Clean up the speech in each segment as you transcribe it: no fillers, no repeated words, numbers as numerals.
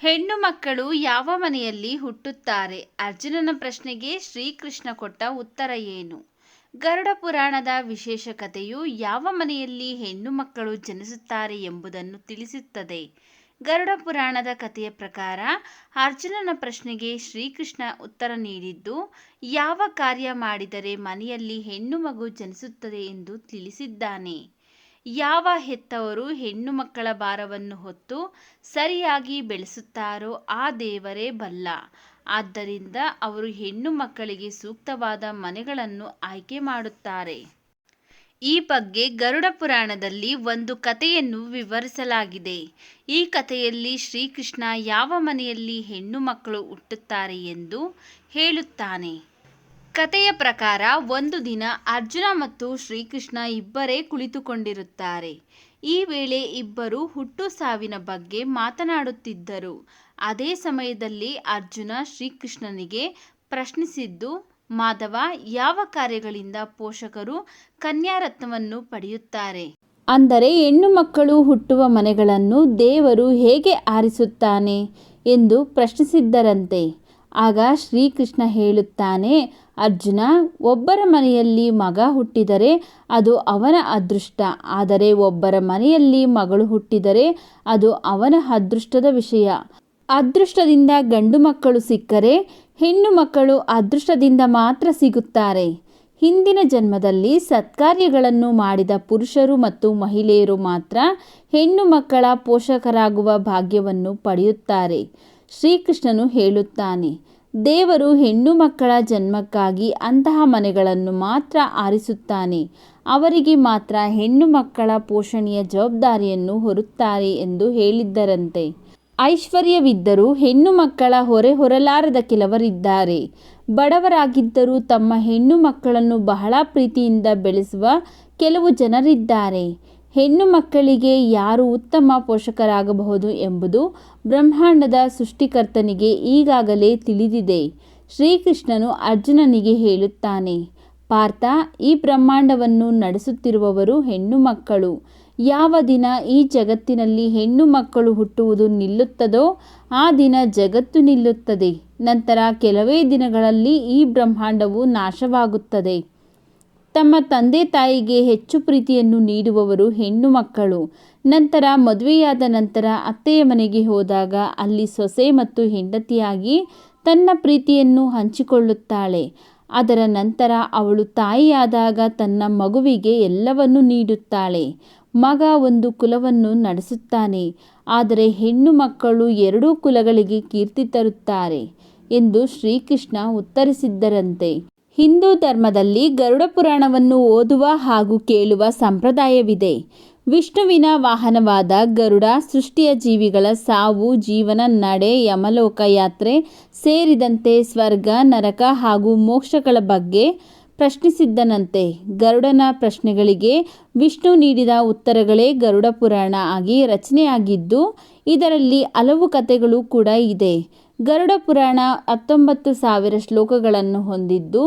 ಹೆಣ್ಣು ಮಕ್ಕಳು ಯಾವ ಮನೆಯಲ್ಲಿ ಹುಟ್ಟುತ್ತಾರೆ? ಅರ್ಜುನನ ಪ್ರಶ್ನೆಗೆ ಶ್ರೀಕೃಷ್ಣ ಕೊಟ್ಟ ಉತ್ತರ ಏನು? ಗರುಡ ಪುರಾಣದ ವಿಶೇಷ ಕಥೆಯು ಯಾವ ಮನೆಯಲ್ಲಿ ಹೆಣ್ಣು ಮಕ್ಕಳು ಜನಿಸುತ್ತಾರೆ ಎಂಬುದನ್ನು ತಿಳಿಸುತ್ತದೆ. ಗರುಡ ಪುರಾಣದ ಕಥೆಯ ಪ್ರಕಾರ ಅರ್ಜುನನ ಪ್ರಶ್ನೆಗೆ ಶ್ರೀಕೃಷ್ಣ ಉತ್ತರ ನೀಡಿದ್ದು, ಯಾವ ಕಾರ್ಯ ಮಾಡಿದರೆ ಮನೆಯಲ್ಲಿ ಹೆಣ್ಣು ಮಗು ಜನಿಸುತ್ತದೆ ಎಂದು ತಿಳಿಸಿದ್ದಾನೆ. ಯಾವ ಹೆತ್ತವರು ಹೆಣ್ಣು ಮಕ್ಕಳ ಭಾರವನ್ನು ಹೊತ್ತು ಸರಿಯಾಗಿ ಬೆಳೆಸುತ್ತಾರೋ ಆ ದೇವರೇ ಬಲ್ಲ. ಆದ್ದರಿಂದ ಅವರು ಹೆಣ್ಣು ಮಕ್ಕಳಿಗೆ ಸೂಕ್ತವಾದ ಮನೆಗಳನ್ನು ಆಯ್ಕೆ ಮಾಡುತ್ತಾರೆ. ಈ ಬಗ್ಗೆ ಗರುಡ ಪುರಾಣದಲ್ಲಿ ಒಂದು ಕಥೆಯನ್ನು ವಿವರಿಸಲಾಗಿದೆ. ಈ ಕಥೆಯಲ್ಲಿ ಶ್ರೀಕೃಷ್ಣ ಯಾವ ಮನೆಯಲ್ಲಿ ಹೆಣ್ಣು ಮಕ್ಕಳು ಹುಟ್ಟುತ್ತಾರೆ ಎಂದು ಹೇಳುತ್ತಾನೆ. ಕಥೆಯ ಪ್ರಕಾರ ಒಂದು ದಿನ ಅರ್ಜುನ ಮತ್ತು ಶ್ರೀಕೃಷ್ಣ ಇಬ್ಬರೇ ಕುಳಿತುಕೊಂಡಿರುತ್ತಾರೆ. ಈ ವೇಳೆ ಇಬ್ಬರು ಹುಟ್ಟು ಸಾವಿನ ಬಗ್ಗೆ ಮಾತನಾಡುತ್ತಿದ್ದರು. ಅದೇ ಸಮಯದಲ್ಲಿ ಅರ್ಜುನ ಶ್ರೀಕೃಷ್ಣನಿಗೆ ಪ್ರಶ್ನಿಸಿದ್ದು, ಮಾಧವ, ಯಾವ ಕಾರ್ಯಗಳಿಂದ ಪೋಷಕರು ಕನ್ಯಾರತ್ನವನ್ನು ಪಡೆಯುತ್ತಾರೆ? ಅಂದರೆ ಹೆಣ್ಣು ಮಕ್ಕಳು ಹುಟ್ಟುವ ಮನೆಗಳನ್ನು ದೇವರು ಹೇಗೆ ಆರಿಸುತ್ತಾನೆ ಎಂದು ಪ್ರಶ್ನಿಸಿದ್ದರಂತೆ. ಆಗ ಶ್ರೀಕೃಷ್ಣ ಹೇಳುತ್ತಾನೆ, ಅರ್ಜುನ, ಒಬ್ಬರ ಮನೆಯಲ್ಲಿ ಮಗ ಹುಟ್ಟಿದರೆ ಅದು ಅವನ ಅದೃಷ್ಟ. ಆದರೆ ಒಬ್ಬರ ಮನೆಯಲ್ಲಿ ಮಗಳು ಹುಟ್ಟಿದರೆ ಅದು ಅವನ ಅದೃಷ್ಟದ ವಿಷಯ. ಅದೃಷ್ಟದಿಂದ ಗಂಡು ಮಕ್ಕಳು ಸಿಕ್ಕರೆ ಹೆಣ್ಣು ಮಕ್ಕಳು ಅದೃಷ್ಟದಿಂದ ಮಾತ್ರ ಸಿಗುತ್ತಾರೆ. ಹಿಂದಿನ ಜನ್ಮದಲ್ಲಿ ಸತ್ಕಾರ್ಯಗಳನ್ನು ಮಾಡಿದ ಪುರುಷರು ಮತ್ತು ಮಹಿಳೆಯರು ಮಾತ್ರ ಹೆಣ್ಣು ಮಕ್ಕಳ ಪೋಷಕರಾಗುವ ಭಾಗ್ಯವನ್ನು ಪಡೆಯುತ್ತಾರೆ. ಶ್ರೀಕೃಷ್ಣನು ಹೇಳುತ್ತಾನೆ, ದೇವರು ಹೆಣ್ಣು ಮಕ್ಕಳ ಜನ್ಮಕ್ಕಾಗಿ ಅಂತಹ ಮನೆಗಳನ್ನು ಮಾತ್ರ ಆರಿಸುತ್ತಾನೆ. ಅವರಿಗೆ ಮಾತ್ರ ಹೆಣ್ಣು ಮಕ್ಕಳ ಪೋಷಣೆಯ ಜವಾಬ್ದಾರಿಯನ್ನು ಹೊರುತ್ತಾರೆ ಎಂದು ಹೇಳಿದ್ದರಂತೆ. ಐಶ್ವರ್ಯವಿದ್ದರೂ ಹೆಣ್ಣು ಮಕ್ಕಳ ಹೊರೆ ಹೊರಲಾರದ ಕೆಲವರಿದ್ದಾರೆ. ಬಡವರಾಗಿದ್ದರೂ ತಮ್ಮ ಹೆಣ್ಣು ಮಕ್ಕಳನ್ನು ಬಹಳ ಪ್ರೀತಿಯಿಂದ ಬೆಳೆಸುವ ಕೆಲವು ಜನರಿದ್ದಾರೆ. ಹೆಣ್ಣು ಮಕ್ಕಳಿಗೆ ಯಾರು ಉತ್ತಮ ಪೋಷಕರಾಗಬಹುದು ಎಂಬುದು ಬ್ರಹ್ಮಾಂಡದ ಸೃಷ್ಟಿಕರ್ತನಿಗೆ ಈಗಾಗಲೇ ತಿಳಿದಿದೆ. ಶ್ರೀಕೃಷ್ಣನು ಅರ್ಜುನನಿಗೆ ಹೇಳುತ್ತಾನೆ, ಪಾರ್ಥ, ಈ ಬ್ರಹ್ಮಾಂಡವನ್ನು ನಡೆಸುತ್ತಿರುವವರು ಹೆಣ್ಣು ಮಕ್ಕಳು. ಯಾವ ದಿನ ಈ ಜಗತ್ತಿನಲ್ಲಿ ಹೆಣ್ಣು ಮಕ್ಕಳು ಹುಟ್ಟುವುದು ನಿಲ್ಲುತ್ತದೋ ಆ ದಿನ ಜಗತ್ತು ನಿಲ್ಲುತ್ತದೆ. ನಂತರ ಕೆಲವೇ ದಿನಗಳಲ್ಲಿ ಈ ಬ್ರಹ್ಮಾಂಡವು ನಾಶವಾಗುತ್ತದೆ. ತಮ್ಮ ತಂದೆ ತಾಯಿಗೆ ಹೆಚ್ಚು ಪ್ರೀತಿಯನ್ನು ನೀಡುವವರು ಹೆಣ್ಣು ಮಕ್ಕಳು. ನಂತರ ಮದುವೆಯಾದ ನಂತರ ಅತ್ತೆಯ ಮನೆಗೆ ಹೋದಾಗ ಅಲ್ಲಿ ಸೊಸೆ ಮತ್ತು ಹೆಂಡತಿಯಾಗಿ ತನ್ನ ಪ್ರೀತಿಯನ್ನು ಹಂಚಿಕೊಳ್ಳುತ್ತಾಳೆ. ಅದರ ನಂತರ ಅವಳು ತಾಯಿಯಾದಾಗ ತನ್ನ ಮಗುವಿಗೆ ಎಲ್ಲವನ್ನೂ ನೀಡುತ್ತಾಳೆ. ಮಗ ಒಂದು ಕುಲವನ್ನು ನಡೆಸುತ್ತಾನೆ, ಆದರೆ ಹೆಣ್ಣು ಮಕ್ಕಳು ಎರಡೂ ಕುಲಗಳಿಗೆ ಕೀರ್ತಿ ತರುತ್ತಾರೆ ಎಂದು ಶ್ರೀಕೃಷ್ಣ ಉತ್ತರಿಸಿದ್ದರಂತೆ. ಹಿಂದೂ ಧರ್ಮದಲ್ಲಿ ಗರುಡ ಪುರಾಣವನ್ನು ಓದುವ ಹಾಗೂ ಕೇಳುವ ಸಂಪ್ರದಾಯವಿದೆ. ವಿಷ್ಣುವಿನ ವಾಹನವಾದ ಗರುಡ ಸೃಷ್ಟಿಯ ಜೀವಿಗಳ ಸಾವು, ಜೀವನ, ನಡೆ, ಯಮಲೋಕ ಯಾತ್ರೆ ಸೇರಿದಂತೆ ಸ್ವರ್ಗ, ನರಕ ಹಾಗೂ ಮೋಕ್ಷಗಳ ಬಗ್ಗೆ ಪ್ರಶ್ನಿಸಿದ್ದನಂತೆ. ಗರುಡನ ಪ್ರಶ್ನೆಗಳಿಗೆ ವಿಷ್ಣು ನೀಡಿದ ಉತ್ತರಗಳೇ ಗರುಡ ಪುರಾಣ ಆಗಿ ರಚನೆಯಾಗಿದ್ದು, ಇದರಲ್ಲಿ ಹಲವು ಕಥೆಗಳು ಕೂಡ ಇದೆ. ಗರುಡ ಪುರಾಣ 19,000 ಶ್ಲೋಕಗಳನ್ನು ಹೊಂದಿದ್ದು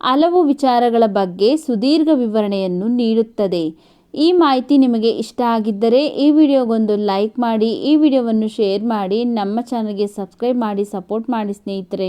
ಹಲವು ವಿಚಾರಗಳ ಬಗ್ಗೆ ಸುದೀರ್ಘ ವಿವರಣೆಯನ್ನು ನೀಡುತ್ತದೆ. ಈ ಮಾಹಿತಿ ನಿಮಗೆ ಇಷ್ಟ ಆಗಿದ್ದರೆ ಈ ವಿಡಿಯೋಗೊಂದು ಲೈಕ್ ಮಾಡಿ, ಈ ವಿಡಿಯೋವನ್ನು ಶೇರ್ ಮಾಡಿ, ನಮ್ಮ ಚಾನಲ್ಗೆ ಸಬ್ಸ್ಕ್ರೈಬ್ ಮಾಡಿ ಸಪೋರ್ಟ್ ಮಾಡಿ ಸ್ನೇಹಿತರೆ.